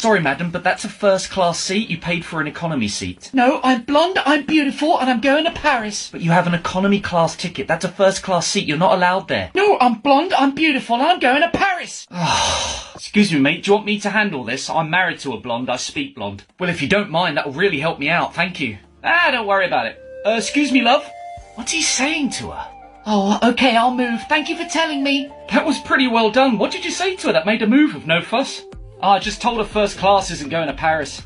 sorry, madam, but that's a first-class seat. You paid for an economy seat. No, I'm blonde, I'm beautiful, and I'm going to Paris. But you have an economy class ticket. That's a first-class seat. You're not allowed there. No, I'm blonde, I'm beautiful, and I'm going to Paris. Excuse me, mate. Do you want me to handle this? I'm married to a blonde. I speak blonde. Well, if you don't mind, that'll really help me out. Thank you. Don't worry about it. Excuse me, love. What's he saying to her? Oh, okay, I'll move. Thank you for telling me. That was pretty well done. What did you say to her that made her move with no fuss? I just told her first class isn't going to Paris.